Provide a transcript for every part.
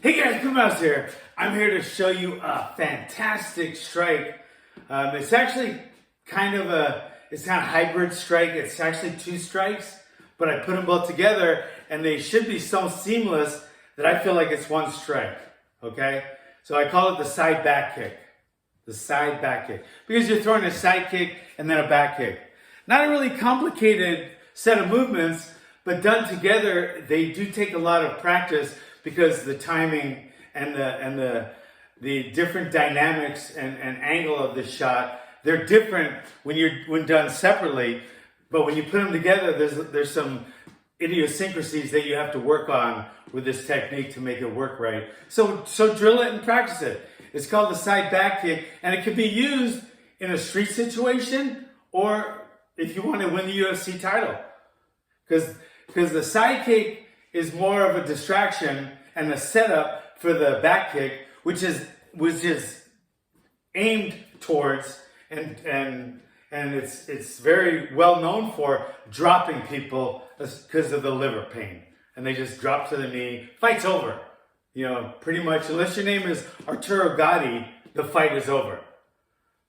Hey guys, Mouse here. I'm here to show you a fantastic strike. It's actually it's not a hybrid strike. It's actually two strikes, but I put them both together and they should be so seamless that I feel like it's one strike, okay? So I call it the side back kick. The side back kick. Because you're throwing a side kick and then a back kick. Not a really complicated set of movements, but done together, they do take a lot of practice because the timing and the different dynamics and angle of the shot, they're different when done separately, but when you put them together, there's some idiosyncrasies that you have to work on with this technique to make it work right. So drill it and practice it. It's called the side back kick, and it can be used in a street situation or if you want to win the UFC title. Because the side kick is more of a distraction and a setup for the back kick, which is aimed towards and it's very well known for dropping people because of the liver pain, and they just drop to the knee. Fight's over, pretty much. Unless your name is Arturo Gatti, the fight is over.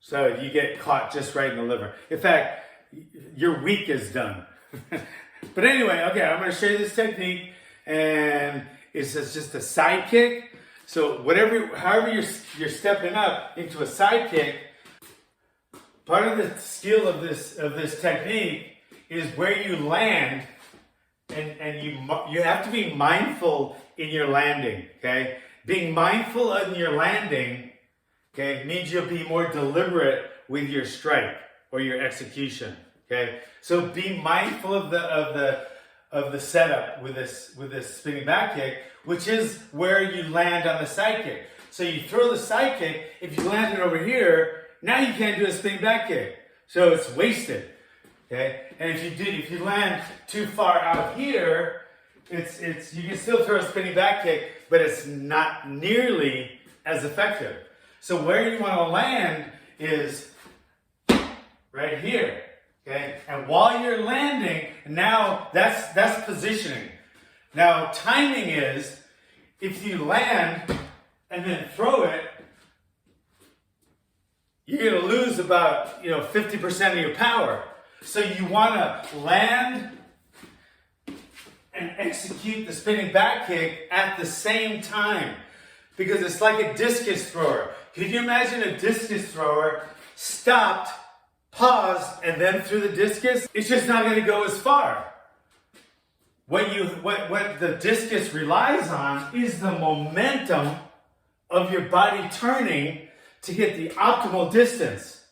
So you get caught just right in the liver. In fact, your week is done. But anyway, okay, I'm going to show you this technique, and it's just a side kick. So however you're stepping up into a side kick, part of the skill of this technique is where you land, and you have to be mindful in your landing. Okay, being mindful in your landing, okay, means you'll be more deliberate with your strike or your execution. Okay, so be mindful of the setup with this spinning back kick, which is where you land on the side kick. So you throw the side kick. If you land it over here, now you can't do a spinning back kick, so it's wasted. Okay, and if you land too far out here, you can still throw a spinning back kick, but it's not nearly as effective. So where you want to land is right here. Okay, and while you're landing, now that's positioning. Now timing is, if you land and then throw it, you're gonna lose about 50% of your power. So you want to land and execute the spinning back kick at the same time, because it's like a discus thrower. Can you imagine a discus thrower stopped, paused, and then threw the discus? It's just not going to go as far. What the discus relies on is the momentum of your body turning to get the optimal distance.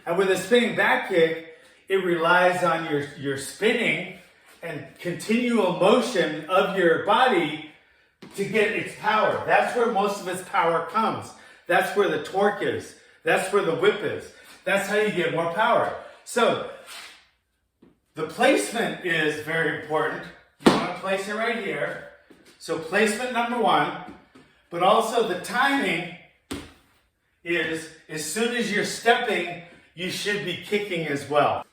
And with a spinning back kick, it relies on your spinning and continual motion of your body to get its power. That's where most of its power comes. That's where the torque is. That's where the whip is. That's how you get more power. So the placement is very important. You want to place it right here. So placement number one, but also the timing is, as soon as you're stepping, you should be kicking as well.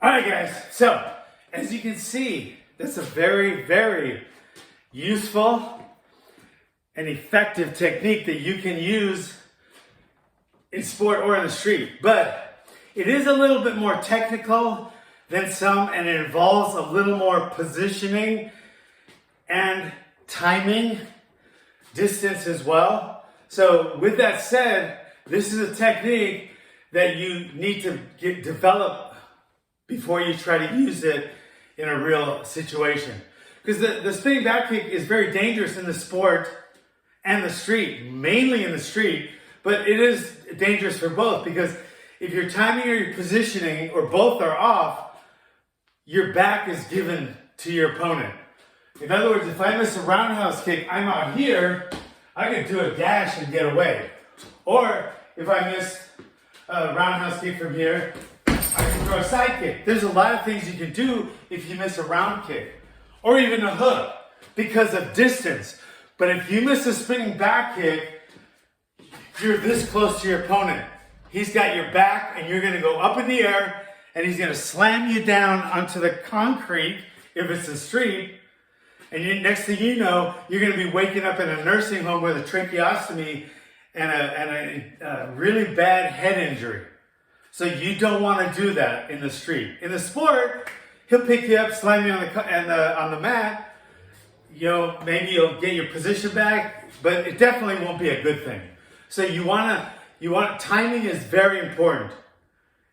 Alright guys, so as you can see, that's a very, very useful and effective technique that you can use in sport or in the street. But it is a little bit more technical than some, and it involves a little more positioning and timing, distance as well. So with that said, this is a technique that you need to develop before you try to use it in a real situation. Because the spinning back kick is very dangerous in the sport and the street, mainly in the street, but it is dangerous for both, because if your timing or your positioning or both are off, your back is given to your opponent. In other words, if I miss a roundhouse kick, I'm out here, I could do a dash and get away. Or if I miss a roundhouse kick from here, I can throw a side kick. There's a lot of things you can do if you miss a round kick. Or even a hook because of distance. But if you miss a spinning back kick, you're this close to your opponent. He's got your back and you're going to go up in the air and he's going to slam you down onto the concrete if it's a street. And next thing you know, you're going to be waking up in a nursing home with a tracheostomy and a really bad head injury. So you don't want to do that in the street. In the sport, he'll pick you up, slam you on the mat. You know, maybe you'll get your position back, but it definitely won't be a good thing. So timing is very important,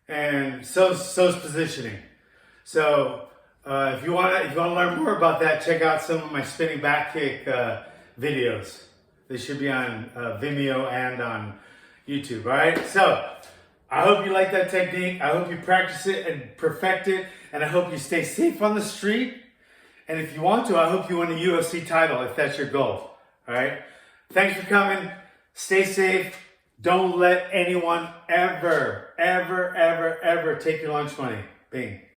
and so's positioning. So if you want to learn more about that, check out some of my spinning back kick videos. They should be on Vimeo and on YouTube. All right. So I hope you like that technique. I hope you practice it and perfect it, and I hope you stay safe on the street. And if you want to, I hope you win a UFC title if that's your goal. All right. Thanks for coming. Stay safe. Don't let anyone ever take your lunch money. Bing.